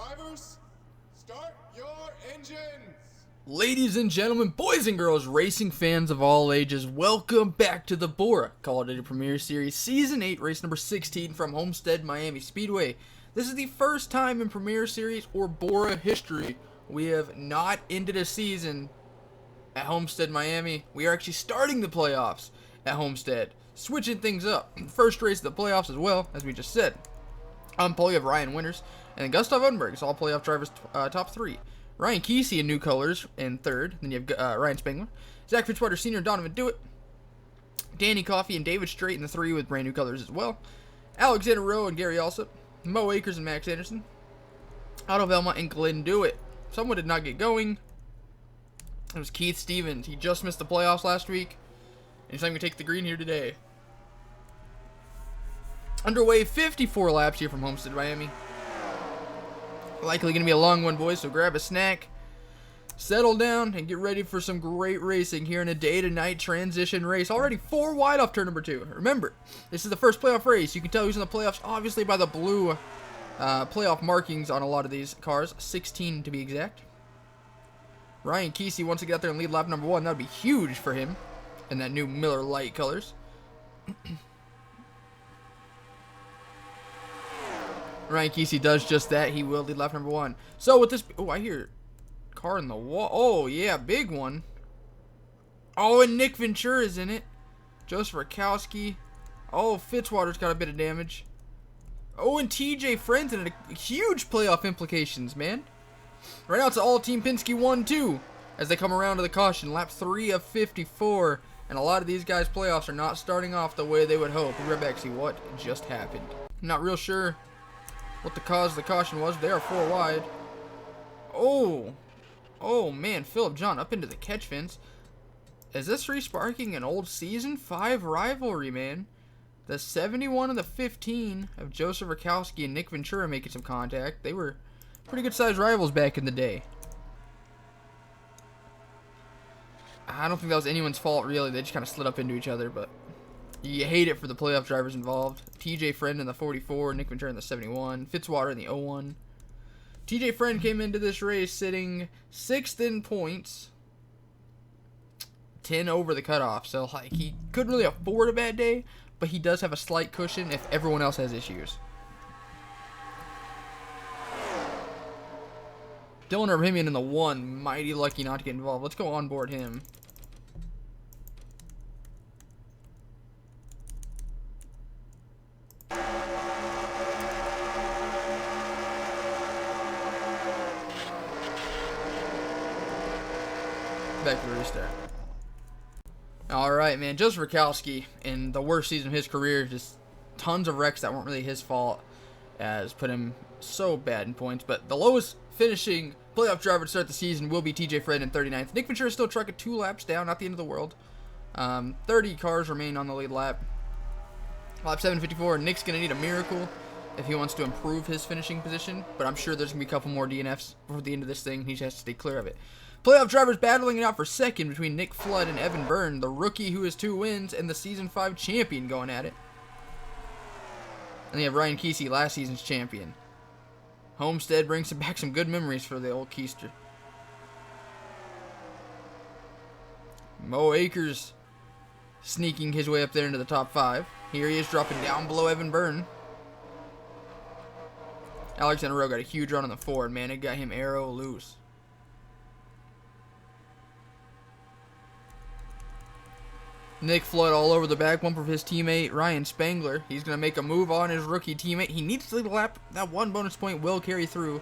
Drivers, start your engines! Ladies and gentlemen, boys and girls, racing fans of all ages, welcome back to the BORA Call of Duty Premier Series Season 8, race number 16 from Homestead-Miami Speedway. This is the first time in Premier Series or BORA history we have not ended a season at Homestead-Miami. We are actually starting the playoffs at Homestead, switching things up. First race of the playoffs as well, as we just said. On pole, you have Ryan Winters and Gustav Unberg. It's all playoff drivers top three. Ryan Kesey in new colors in third. Then you have Ryan Spangler, Zach Fitzwater Sr. and Donovan Dewitt. Danny Coffey and David Strait in the three with brand new colors as well. Alexander Rowe and Gary Alsop. Mo Akers and Max Anderson. Otto Velma and Glenn Dewitt. Someone did not get going. It was Keith Stevens. He just missed the playoffs last week, and he's not going to take the green here today. Underway, 54 laps here from Homestead-Miami. Likely going to be a long one, boys, so grab a snack, settle down, and get ready for some great racing here in a day-to-night transition race. Already 4 wide off turn number 2. Remember, this is the first playoff race. You can tell who's in the playoffs, obviously, by the blue playoff markings on a lot of these cars. 16 to be exact. Ryan Kesey wants to get out there and lead lap number 1. That would be huge for him in that new Miller Lite colors. Ryan Kesey does just that. He will lead lap number 1. So with this... Oh, I hear car in the wall. Oh, yeah, big one. Oh, and Nick Ventura is in it. Joseph Rakowski. Oh, Fitzwater's got a bit of damage. Oh, and TJ Friends in it. Huge playoff implications, man. Right now it's all Team Penske 1-2 as they come around to the caution. Lap 3 of 54. And a lot of these guys' playoffs are not starting off the way they would hope. We'll be right back to see what just happened. I'm not real sure what the cause of the caution was. They are 4 wide. Oh man, Philip John up into the catch fence. Is this resparking an old season 5 rivalry, man? The 71 and the 15 of Joseph Rakowski and Nick Ventura making some contact. They were pretty good sized rivals back in the day. I don't think that was anyone's fault, really. They just kind of slid up into each other, but you hate it for the playoff drivers involved. TJ Friend in the 44, Nick Ventura in the 71, Fitzwater in the 01. TJ Friend came into this race sitting 6th in points, 10 over the cutoff. So like he couldn't really afford a bad day, but he does have a slight cushion if everyone else has issues. Dylan Rahimian in the 1, mighty lucky not to get involved. Let's go on board him. Back to the restart. Alright, man. Joseph Rakowski, in the worst season of his career, just tons of wrecks that weren't really his fault, has put him so bad in points. But the lowest finishing playoff driver to start the season will be TJ Friend in 39th. Nick Ventura is still trucking 2 laps down, not the end of the world. 30 cars remain on the lead lap. Lap 754, Nick's going to need a miracle if he wants to improve his finishing position. But I'm sure there's going to be a couple more DNFs before the end of this thing. He just has to stay clear of it. Playoff drivers battling it out for second between Nick Flood and Evan Byrne, the rookie who has 2 wins, and the Season 5 champion going at it. And you have Ryan Kesey, last season's champion. Homestead brings back some good memories for the old Keister. Mo Akers sneaking his way up there into the top 5. Here he is dropping down below Evan Byrne. Alexander Rowe got a huge run on the Ford, man. It got him arrow loose. Nick Flood all over the back bumper of his teammate, Ryan Spangler. He's going to make a move on his rookie teammate. He needs to lead a lap. That 1 bonus point will carry through.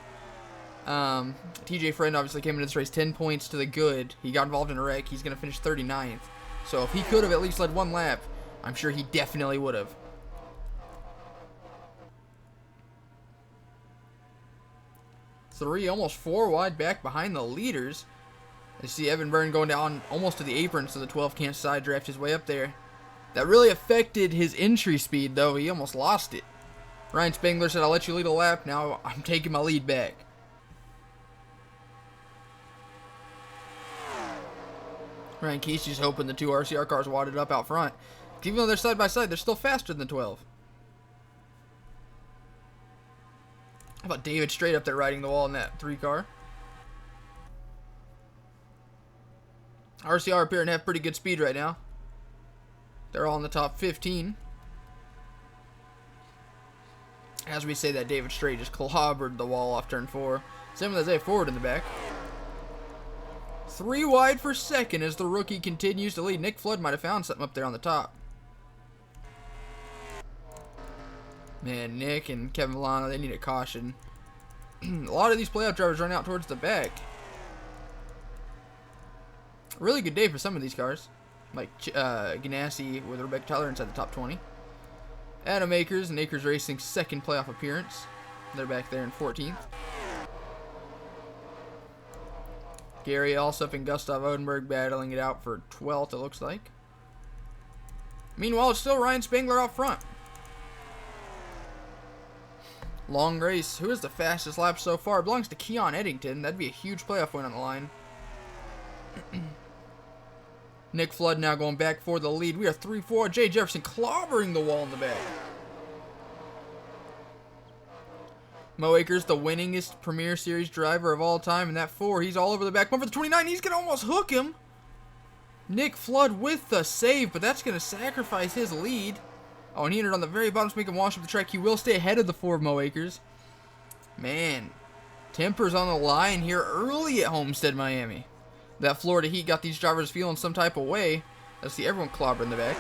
TJ Friend obviously came into this race 10 points to the good. He got involved in a wreck. He's going to finish 39th. So if he could have at least led 1 lap, I'm sure he definitely would have. Almost 4 wide back behind the leaders. You see Evan Byrne going down almost to the apron, so the 12 can't side draft his way up there. That really affected his entry speed, though. He almost lost it. Ryan Spangler said, "I'll let you lead a lap. Now I'm taking my lead back." Ryan Kesey's hoping the 2 RCR cars wadded up out front. Even though they're side by side, they're still faster than the 12. How about David straight up there riding the wall in that 3 car? RCR appearing to have pretty good speed right now. They're all in the top 15. As we say that, David Straight just clobbered the wall off turn 4. Same with Isaiah Forward in the back. 3 wide for second as the rookie continues to lead. Nick Flood might have found something up there on the top. Man, Nick and Kevin Milano, they need a caution. A lot of these playoff drivers run out towards the back. Really good day for some of these cars. Like Ganassi with Rebecca Tyler inside the top 20. Adam Akers and Akers Racing's second playoff appearance. They're back there in 14th. Gary Alsup and Gustav Odenberg battling it out for 12th, it looks like. Meanwhile, it's still Ryan Spangler out front. Long race. Who is the fastest lap so far? It belongs to Keon Eddington. That'd be a huge playoff win on the line. Nick Flood now going back for the lead. We are 3-4. Jay Jefferson clobbering the wall in the back. Mo Akers, the winningest Premier Series driver of all time in that 4. He's all over the back. One for the 29. He's going to almost hook him. Nick Flood with the save, but that's going to sacrifice his lead. Oh, and he entered on the very bottom to make him wash up the track. He will stay ahead of the 4 of Mo Akers. Man, tempers on the line here early at Homestead-Miami. That Florida heat got these drivers feeling some type of way. Let's see everyone clobber in the back.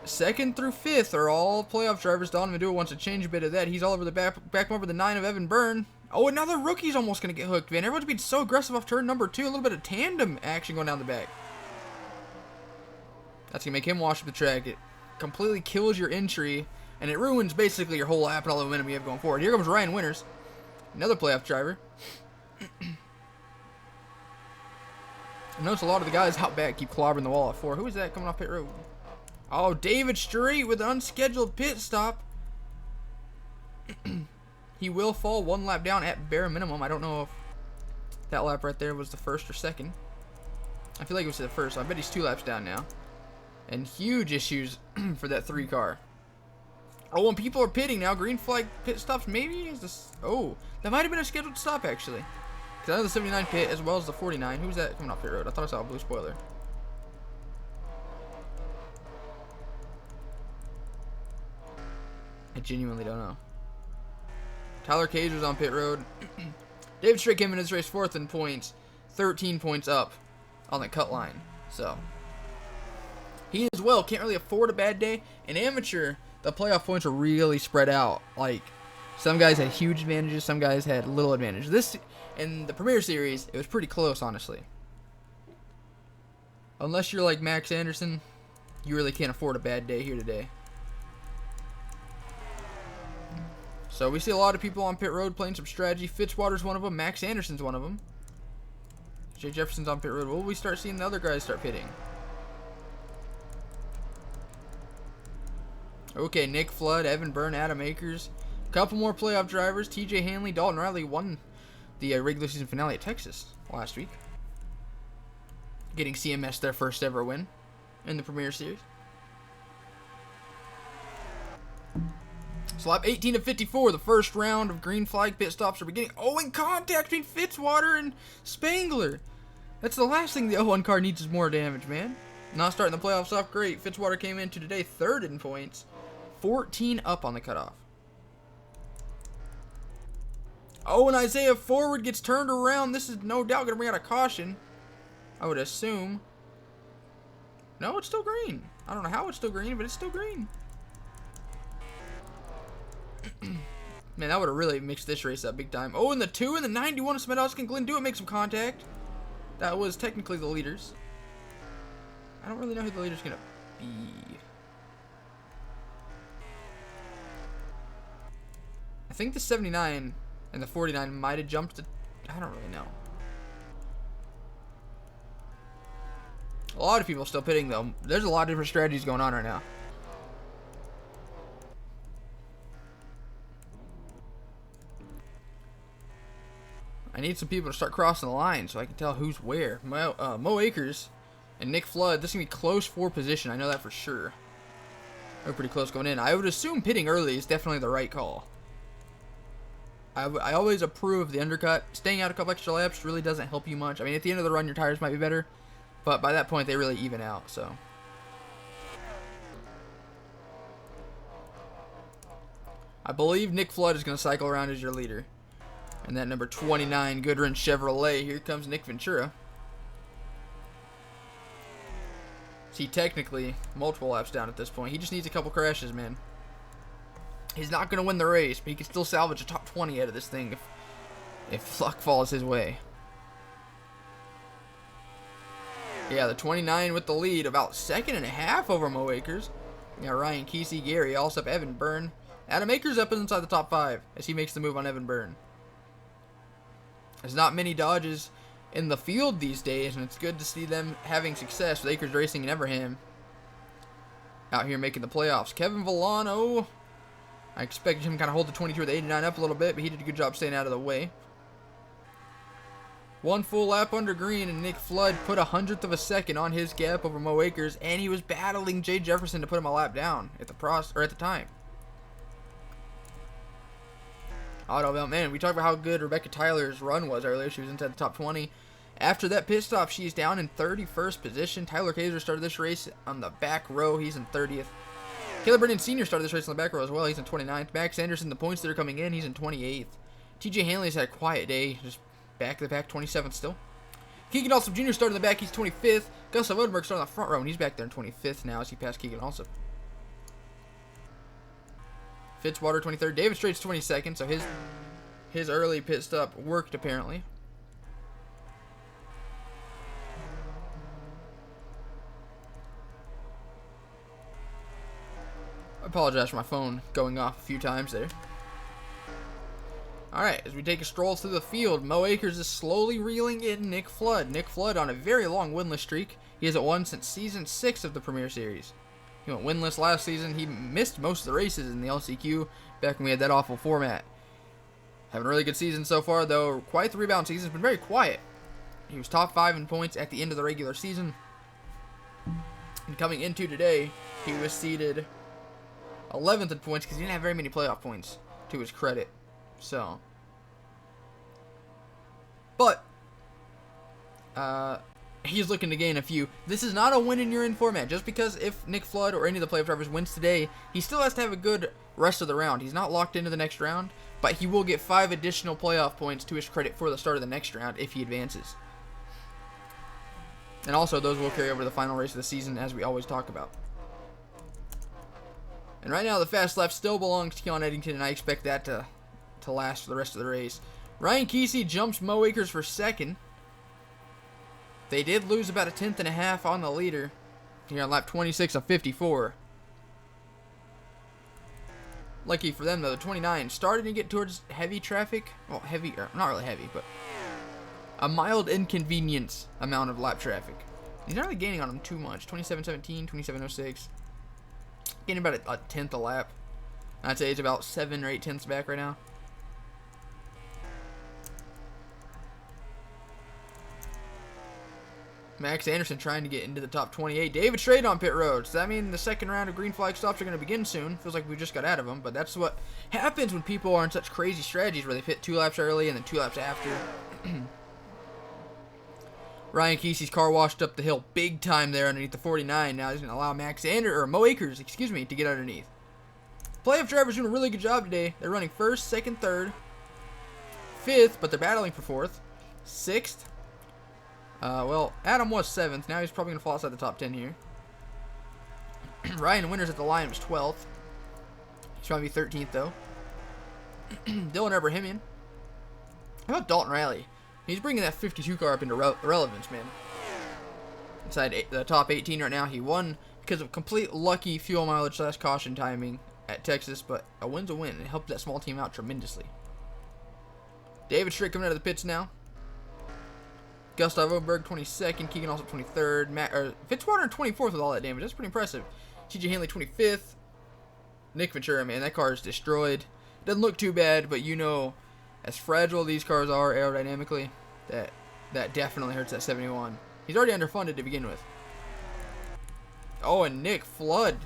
2nd through 5th are all playoff drivers. Donovan Madua wants to change a bit of that. He's all over the back over the 9 of Evan Byrne. Oh, another rookie's almost going to get hooked, man. Everyone's being so aggressive off turn number 2. A little bit of tandem action going down the back. That's going to make him wash up the track. It completely kills your entry, and it ruins basically your whole lap and all the momentum you have going forward. Here comes Ryan Winters, another playoff driver. I notice a lot of the guys out back keep clobbering the wall at 4. Who is that coming off pit road? Oh, David Straight with an unscheduled pit stop. He will fall 1 lap down at bare minimum. I don't know if that lap right there was the 1st or 2nd. I feel like it was the 1st. So I bet he's 2 laps down now. And huge issues for that 3 car. Oh, and people are pitting now. Green flag pit stops. Maybe is this? Oh, that might have been a scheduled stop actually. Because I know the 79 pit as well as the 49. Who's that coming off pit road? I thought I saw a blue spoiler. I genuinely don't know. Tyler Cage was on pit road. David Straight came in his race 4th in points. 13 points up on the cut line. So, he as well can't really afford a bad day. In amateur, the playoff points are really spread out. Like, some guys had huge advantages, some guys had little advantage. This, in the Premier Series, it was pretty close, honestly. Unless you're like Max Anderson, you really can't afford a bad day here today. So we see a lot of people on pit road playing some strategy. Fitzwater's one of them. Max Anderson's one of them. Jay Jefferson's on pit road. Will we start seeing the other guys start pitting? Okay, Nick Flood, Evan Byrne, Adam Akers. A couple more playoff drivers. TJ Hanley, Dalton Riley won the regular season finale at Texas last week. Getting CMS their first ever win in the Premier Series. So lap 18 of 54, the first round of green flag pit stops are beginning. Oh, and contact between Fitzwater and Spangler. That's the last thing the 0-1 car needs is more damage, man. Not starting the playoffs off great. Fitzwater came into today 3rd in points. 14 up on the cutoff. Oh, and Isaiah Forward gets turned around. This is no doubt going to bring out a caution, I would assume. No, it's still green. I don't know how it's still green, but it's still green. Man, that would have really mixed this race up big time. Oh, and the 2 and the 91 of Smedowski and Glenn Dewitt make some contact. That was technically the leaders. I don't really know who the leader's going to be. I think the 79 and the 49 might have jumped the... I don't really know. A lot of people still pitting, though. There's a lot of different strategies going on right now. I need some people to start crossing the line so I can tell who's where. Mo Akers and Nick Flood. This is going to be close for position. I know that for sure. They're pretty close going in. I would assume pitting early is definitely the right call. I always approve the undercut. Staying out a couple extra laps really doesn't help you much. I mean, at the end of the run, your tires might be better, but by that point, they really even out, so. I believe Nick Flood is going to cycle around as your leader. And that number 29, Goodrich Chevrolet. Here comes Nick Ventura. See, technically, multiple laps down at this point. He just needs a couple crashes, man. He's not going to win the race, but he can still salvage a top 20 out of this thing if luck falls his way. Yeah, the 29 with the lead, about 2.5 over Mo Akers. Yeah, Ryan Kesey, Gary Alsop, Evan Byrne. Adam Akers up inside the top 5 as he makes the move on Evan Byrne. There's not many Dodges in the field these days, and it's good to see them having success with Akers Racing and Everham out here making the playoffs. Kevin Villano, I expected him to kind of hold the 22 with the 89 up a little bit, but he did a good job staying out of the way. One full lap under green, and Nick Flood put 100th of a second on his gap over Mo Akers, and he was battling Jay Jefferson to put him a lap down at the time. Auto, man, we talked about how good Rebecca Tyler's run was earlier. She was inside the top 20. After that pit stop, she's down in 31st position. Tyler Kaiser started this race on the back row. He's in 30th. Caleb Brennan Sr. started this race on the back row as well. He's in 29th. Max Anderson, the points that are coming in, he's in 28th. TJ Hanley's had a quiet day. Just back to the back, 27th still. Keegan Alsop Jr. started in the back. He's 25th. Gustav Odenberg started on the front row, and he's back there in 25th now as he passed Keegan Alsop. Fitzwater, 23rd. David Straight's 22nd, so his early pit stop worked, apparently. I apologize for my phone going off a few times there. Alright, as we take a stroll through the field, Mo Akers is slowly reeling in Nick Flood. Nick Flood on a very long winless streak. He hasn't won since Season 6 of the Premier Series. He went winless last season. He missed most of the races in the LCQ back when we had that awful format. Having a really good season so far, though. Quite the rebound season. It's been very quiet. He was top 5 in points at the end of the regular season. And coming into today, he was seeded 11th in points because he didn't have very many playoff points, to his credit. So. But he's looking to gain a few. This is not a win and you're in format. Just because if Nick Flood or any of the playoff drivers wins today, he still has to have a good rest of the round. He's not locked into the next round, but he will get 5 additional playoff points to his credit for the start of the next round if he advances. And also, those will carry over to the final race of the season, as we always talk about. And right now, the fast lap still belongs to Keon Eddington, and I expect that to last for the rest of the race. Ryan Kesey jumps Mo Akers for second. They did lose about 1/10 on the leader here on lap 26 of 54. Lucky for them, though, the 29 started to get towards heavy traffic. Well, heavy, or not really heavy, but a mild inconvenience amount of lap traffic. He's not really gaining on them too much. 27:17, 27:06. Getting about a 10th a lap. I'd say it's about 7 or 8 tenths back right now. Max Anderson trying to get into the top 28. David Strait on pit road. Does that mean the second round of green flag stops are going to begin soon? Feels like we just got out of them, but that's what happens when people are in such crazy strategies where they pit 2 laps early and then 2 laps after. Ryan Kesey's car washed up the hill big time there underneath the 49. Now he's going to allow Mo Akers, to get underneath. Playoff drivers doing a really good job today. They're running 1st, 2nd, 3rd, 5th, but they're battling for 4th, 6th. Well, Adam was 7th. Now he's probably going to fall outside the top 10 here. Ryan Winters at the line was 12th. He's probably 13th, though. Dylan Abrahamian. How about Dalton Riley? He's bringing that 52 car up into relevance, man. Inside the top 18 right now. He won because of complete lucky fuel mileage / caution timing at Texas, but a win's a win. It helped that small team out tremendously. David Strick coming out of the pits now. Gustav Oberg 22nd, Keegan also 23rd, Fitzwater 24th with all that damage. That's pretty impressive. TJ Hanley 25th. Nick Ventura, man, that car is destroyed. Doesn't look too bad, but you know, as fragile these cars are aerodynamically, that definitely hurts that 71. He's already underfunded to begin with. Oh, and Nick Flood.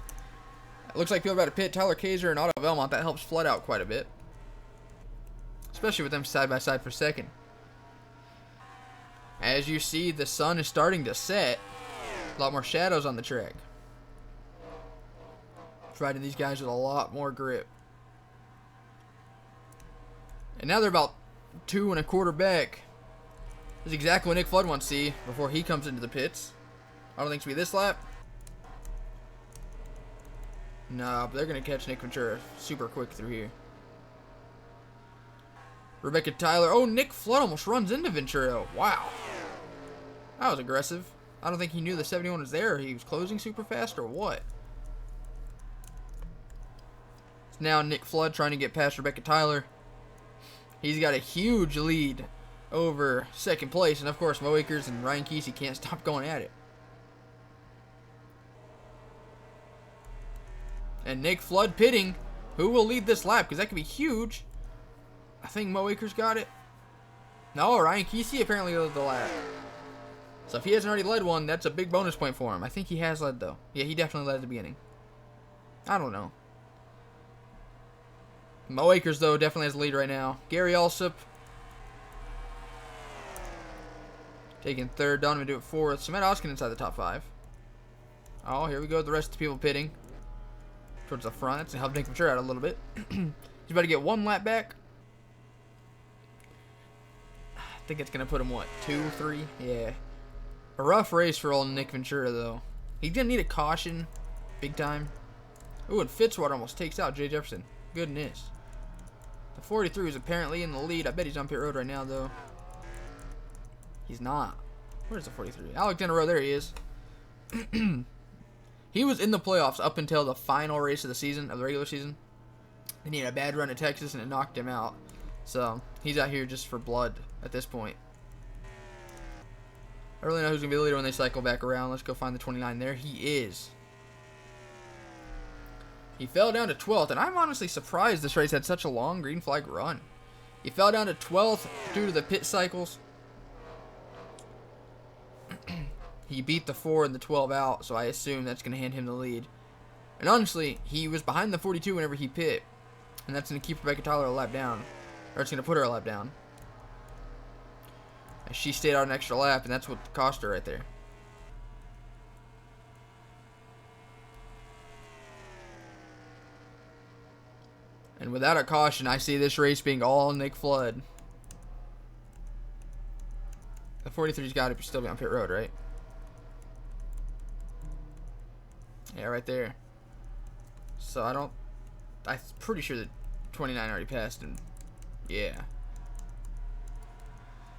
It looks like people are about to pit Tyler Kaiser and Otto Velmont. That helps Flood out quite a bit. especially with them side by side for second. As you see, the sun is starting to set. A lot more shadows on the track, providing these guys with a lot more grip. And now they're about 2 1/4 back. This is exactly what Nick Flood wants to see before he comes into the pits. I don't think it's going to be this lap. No, but they're going to catch Nick Ventura super quick through here. Rebecca Tyler. Oh, Nick Flood almost runs into Ventura. Wow. That was aggressive. I don't think he knew the 71 was there. He was closing super fast or what? It's now Nick Flood trying to get past Rebecca Tyler. He's got a huge lead over second place. And, of course, Mo Akers and Ryan Kesey can't stop going at it. And Nick Flood pitting. Who will lead this lap? Because that could be huge. I think Mo Akers got it. No, Ryan Kesey apparently led the lap. So if he hasn't already led one, that's a big bonus point for him. I think he has led, though. Yeah, he definitely led at the beginning. I don't know. Mo Akers, though, definitely has the lead right now. Gary Alsop taking third. Donovan do it fourth. Samet Oskin inside the top 5. Oh, here we go. The rest of the people pitting towards the front. That's to help Nick Ventura out a little bit. He's about to get 1 lap back. I think it's going to put him, what, 2, 3? Yeah. A rough race for old Nick Ventura, though. He didn't need a caution big time. Ooh, and Fitzwater almost takes out Jay Jefferson. Goodness. The 43 is apparently in the lead. I bet he's on pit road right now, though. He's not. Where's the 43? Alexander Rowe, there he is. He was in the playoffs up until the final race of the season, of the regular season. And he had a bad run at Texas, and it knocked him out. So, he's out here just for blood at this point. I really know who's going to be the leader when they cycle back around. Let's go find the 29. There he is. He fell down to 12th, and I'm honestly surprised this race had such a long green flag run. He fell down to 12th due to the pit cycles. He beat the 4 and the 12 out, so I assume that's going to hand him the lead. And honestly, he was behind the 42 whenever he pit, and that's going to keep Rebecca Tyler a lap down. Or it's going to put her a lap down. As she stayed out an extra lap, and that's what cost her right there. And without a caution, I see this race being all Nick Flood. The 43's got to still be on pit road, right? Yeah, right there. So I'm pretty sure that 29 already passed him. Yeah.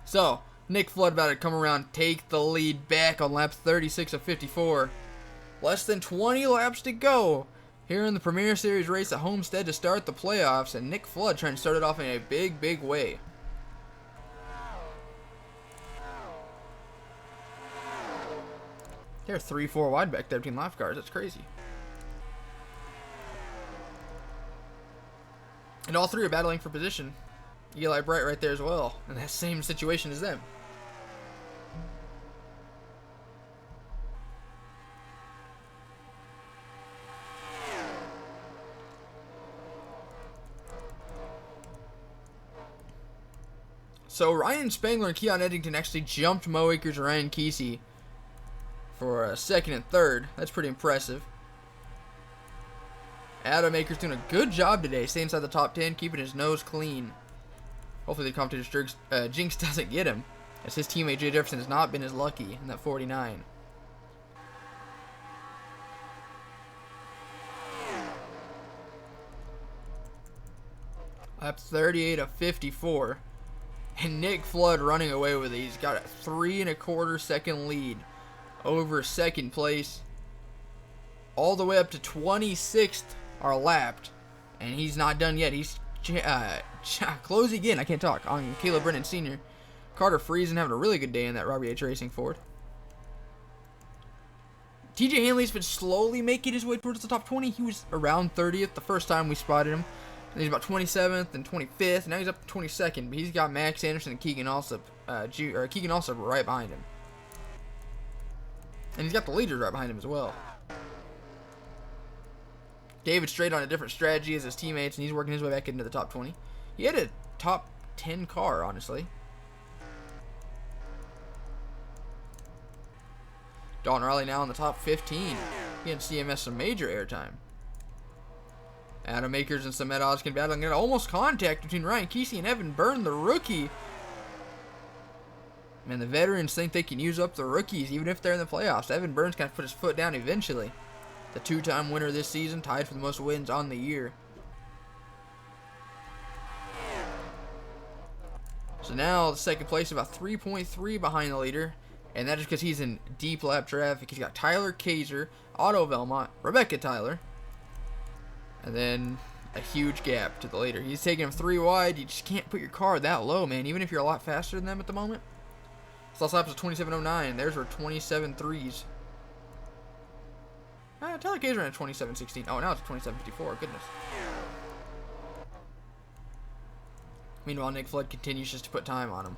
So, Nick Flood about to come around, take the lead back on lap 36 of 54. Less than 20 laps to go here in the Premier Series race at Homestead to start the playoffs, and Nick Flood trying to start it off in a big, big way. They're 3-4 wide back there between lap cars. That's crazy. And all three are battling for position. Eli Bright right there as well, in that same situation as them. So Ryan Spangler and Keon Eddington actually jumped Mo Akers and Ryan Kesey for second and third. That's pretty impressive. Adam Akers doing a good job today, staying inside the top 10, keeping his nose clean. Hopefully the competitor's jinx doesn't get him, as his teammate Jay Jefferson has not been as lucky in that 49. Lap 38 of 54. And Nick Flood running away with it. He's got a 3 1/4 second lead over second place. All the way up to 26th are lapped. And he's not done yet. He's closing in. I can't talk. On Caleb Brennan Sr. Carter Friesen having a really good day in that Robbie H. Racing Ford. TJ Hanley's been slowly making his way towards the top 20. He was around 30th the first time we spotted him. And he's about 27th and 25th. And now he's up to 22nd. But he's got Max Anderson and Keegan Alsop right behind him. And he's got the leaders right behind him as well. David Strait on a different strategy as his teammates, and he's working his way back into the top 20. He had a top 10 car, honestly. Dalton Riley now in the top 15. Getting CMS some major airtime. Adam Akers and Samet Ozkin battling at almost contact between Ryan Kesey and Evan Byrne, the rookie. Man, the veterans think they can use up the rookies even if they're in the playoffs. Evan Burns kind of put his foot down eventually. The two-time winner this season, tied for the most wins on the year. So now second place about 3.3 behind the leader. And that is because he's in deep lap traffic. He's got Tyler Kaiser, Otto Velmont, Rebecca Tyler. And then a huge gap to the leader. He's taking him 3 wide. You just can't put your car that low, man, even if you're a lot faster than them at the moment. His last lap was 27.09. Theirs were 27.3s. Tyler Kaiser ran a 27.16. Oh, now it's a 27.54. Goodness. Meanwhile, Nick Flood continues just to put time on him.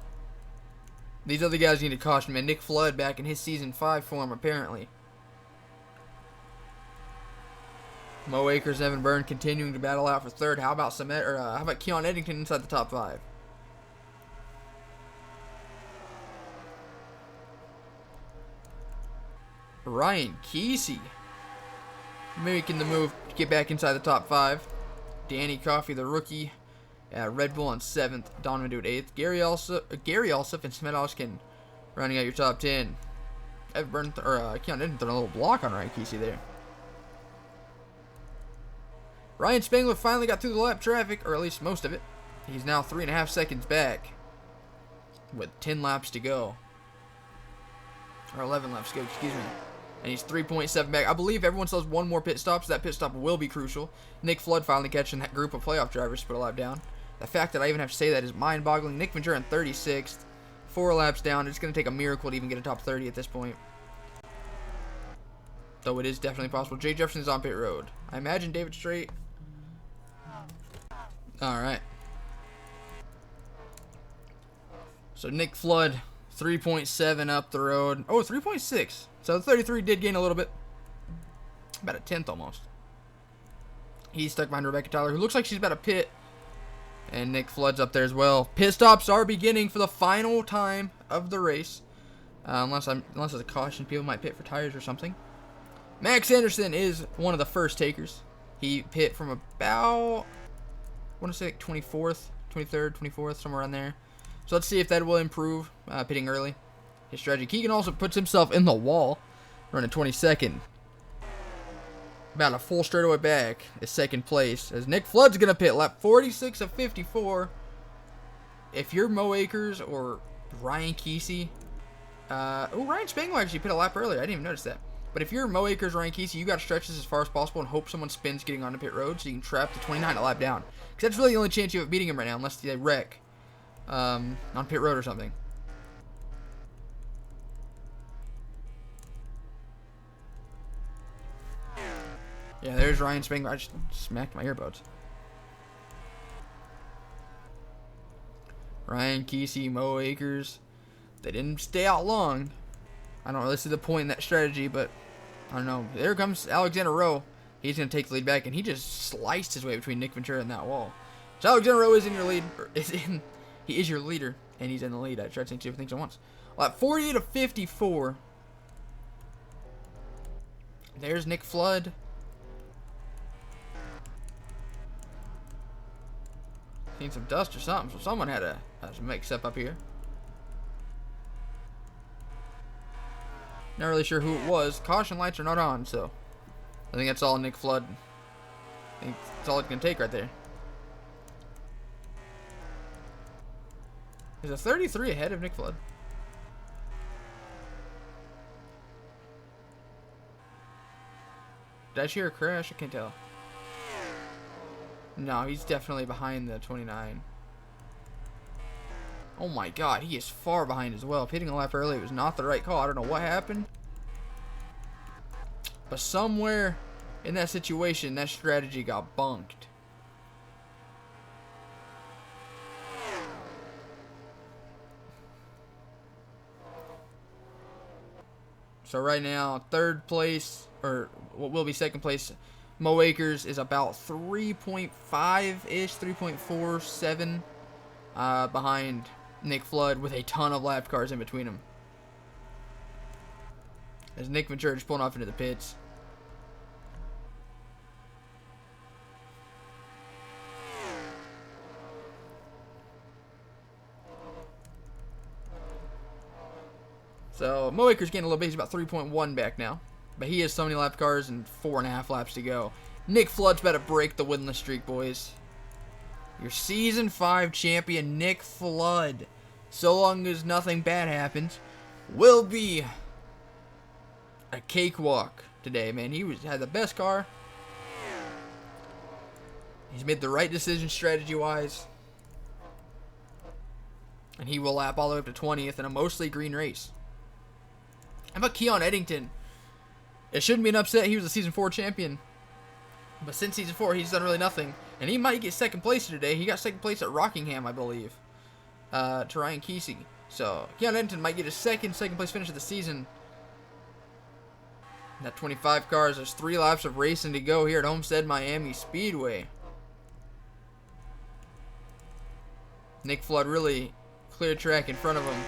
These other guys need to caution, man. Nick Flood back in his season 5 form, apparently. Mo Akers, Evan Byrne continuing to battle out for third. How about how about Keon Eddington inside the top 5? Ryan Kesey making the move to get back inside the top 5. Danny Coffey, the rookie, Red Bull on 7th. Donovan Dewitt 8th. Gary Alsop and Samet Ozkin rounding out your top 10. Evan Byrne Keon Eddington throwing a little block on Ryan Kesey there. Ryan Spangler finally got through the lap traffic, or at least most of it. He's now 3.5 seconds back with 10 laps to go. Or 11 laps to go, excuse me. And he's 3.7 back. I believe everyone still has one more pit stop, so that pit stop will be crucial. Nick Flood finally catching that group of playoff drivers to put a lap down. The fact that I even have to say that is mind-boggling. Nick Ventura in 36th. 4 laps down. It's going to take a miracle to even get a top 30 at this point. Though it is definitely possible. Jay Jefferson's on pit road. I imagine David Strait. Alright. So Nick Flood, 3.7 up the road. Oh, 3.6. So the 33 did gain a little bit. About a 10th almost. He's stuck behind Rebecca Tyler, who looks like she's about to pit. And Nick Flood's up there as well. Pit stops are beginning for the final time of the race. Unless there's a caution, people might pit for tires or something. Max Anderson is one of the first takers. He pit from about, I want to say like 24th, 23rd, 24th, somewhere around there. So let's see if that will improve, pitting early. His strategy. Keegan also puts himself in the wall, running 22nd. About a full straightaway back is second place, as Nick Flood's going to pit lap 46 of 54. If you're Mo Akers or Ryan Kesey, Ryan Spangler actually pit a lap earlier. I didn't even notice that. But if you're Mo Akers, Ryan Kesey, you got to stretch this as far as possible and hope someone spins getting onto pit road so you can trap the 29 a lap down. Because that's really the only chance you have of beating him right now, unless they wreck on pit road or something. Yeah, there's Ryan Spangler. I just smacked my earbuds. Ryan Kesey, Mo Akers. They didn't stay out long. I don't really see the point in that strategy, but I don't know. There comes Alexander Rowe. He's going to take the lead back, and he just sliced his way between Nick Ventura and that wall. So Alexander Rowe is in your lead. He is your leader, and he's in the lead. I tried to say 2 different things at once. Lap 48 of 54. There's Nick Flood. Seen some dust or something, so someone had to mix up here. Not really sure who it was. Caution lights are not on, so I think that's all Nick Flood. I think that's all it's going to take right there. Is a 33 ahead of Nick Flood? Did I hear a crash? I can't tell. No, he's definitely behind the 29. Oh my god, he is far behind as well. Pitting a lap early was not the right call. I don't know what happened. But somewhere in that situation, that strategy got bunked. So right now, third place, or what will be second place, Mo Akers is about 3.5-ish, 3.47 behind Nick Flood with a ton of lap cars in between them. As Nick Ventura just pulling off into the pits. So Mo Akers getting a little bit. He's about 3.1 back now. But he has so many lap cars and 4.5 laps to go. Nick Flood's about to break the winless streak, boys. Your Season 5 champion, Nick Flood, so long as nothing bad happens, will be a cakewalk today, man. He had the best car. He's made the right decision strategy-wise. And he will lap all the way up to 20th in a mostly green race. How about Keon Eddington? It shouldn't be an upset. He was a Season 4 champion. But since Season 4, he's done really nothing. And he might get second place today. He got second place at Rockingham, I believe. To Ryan Kesey. So, Keon Eddington might get his second place finish of the season. That 25 cars. There's 3 laps of racing to go here at Homestead-Miami Speedway. Nick Flood really clear track in front of him.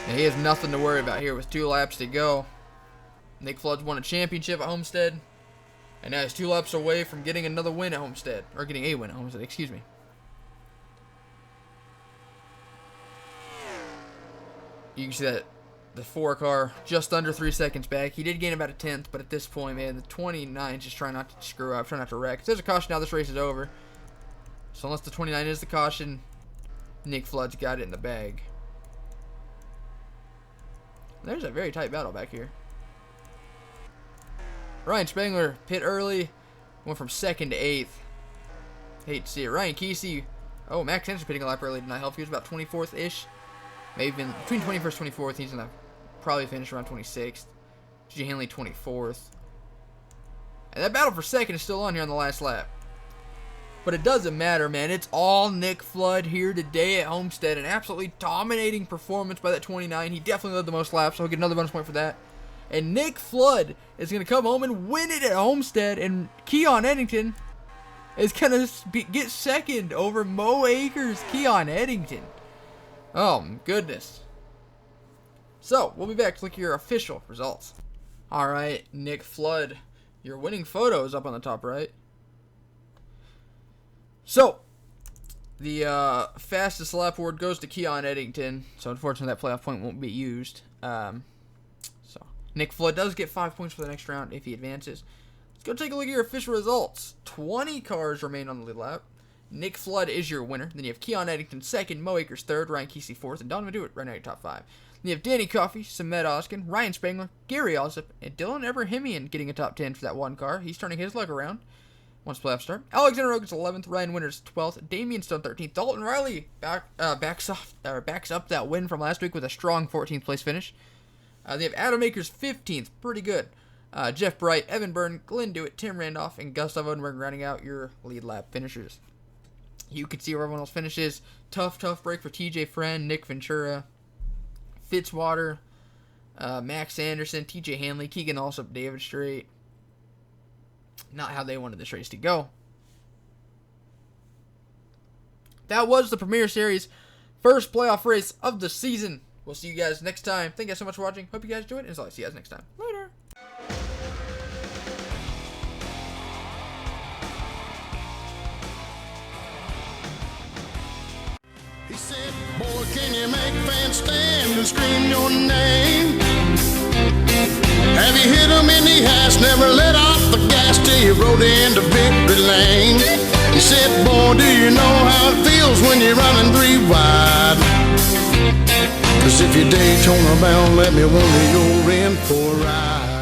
And he has nothing to worry about here with 2 laps to go. Nick Flood's won a championship at Homestead. And now he's 2 laps away from getting another win at Homestead. Or getting a win at Homestead, excuse me. You can see that the 4 car just under 3 seconds back. He did gain about a 10th, but at this point, man, the 29 just trying not to screw up, trying not to wreck. If there's a caution now, this race is over. So unless the 29 is the caution, Nick Flood's got it in the bag. There's a very tight battle back here. Ryan Spangler pit early. Went from 2nd to 8th. Hate to see it. Ryan Kesey. Oh, Max Henderson pitting a lap early did not help. He was about 24th-ish. Maybe even between 21st and 24th. He's going to probably finish around 26th. G. Hanley 24th. And that battle for 2nd is still on here on the last lap. But it doesn't matter, man. It's all Nick Flood here today at Homestead. An absolutely dominating performance by that 29. He definitely led the most laps, so he'll get another bonus point for that. And Nick Flood is going to come home and win it at Homestead. And Keon Eddington is going to get 2nd over Mo Akers. Keon Eddington. Oh, my goodness. So, we'll be back to look at your official results. All right, Nick Flood. Your winning photo is up on the top right. So, the fastest lap award goes to Keon Eddington. So, unfortunately, that playoff point won't be used. So, Nick Flood does get 5 points for the next round if he advances. Let's go take a look at your official results. 20 cars remain on the lead lap. Nick Flood is your winner. Then you have Keon Eddington 2nd, Mo Akers 3rd, Ryan Kesey 4th, and Donovan Dewitt right now your top 5. Then you have Danny Coffey, Samet Oskin, Ryan Spangler, Gary Alsop, and Dylan Ebrahimian getting a top 10 for that one car. He's turning his luck around. Once playoffs start. Alexander Rogan's 11th, Ryan Winters 12th, Damian Stone 13th, Dalton Riley backs up that win from last week with a strong 14th place finish. They have Adam Akers 15th, pretty good. Jeff Bright, Evan Byrne, Glenn Dewitt, Tim Randolph, and Gustav Odenberg rounding out your lead lap finishers. You can see where everyone else finishes. Tough break for TJ Friend, Nick Ventura, Fitzwater, Max Anderson, TJ Hanley, Keegan Alsop, David Strait. Not how they wanted this race to go. That was the Premier Series first playoff race of the season. We'll see you guys next time. Thank you guys so much for watching. Hope you guys enjoyed. And as always, see you guys next time. Later. He said, boy, can you make fans stand and scream your name? Have you hit him in the ass, never let off the gas till you rode into victory lane? He said, boy, do you know how it feels when you're running 3 wide? 'Cause if you're Daytona bound, let me wonder you're in for a ride.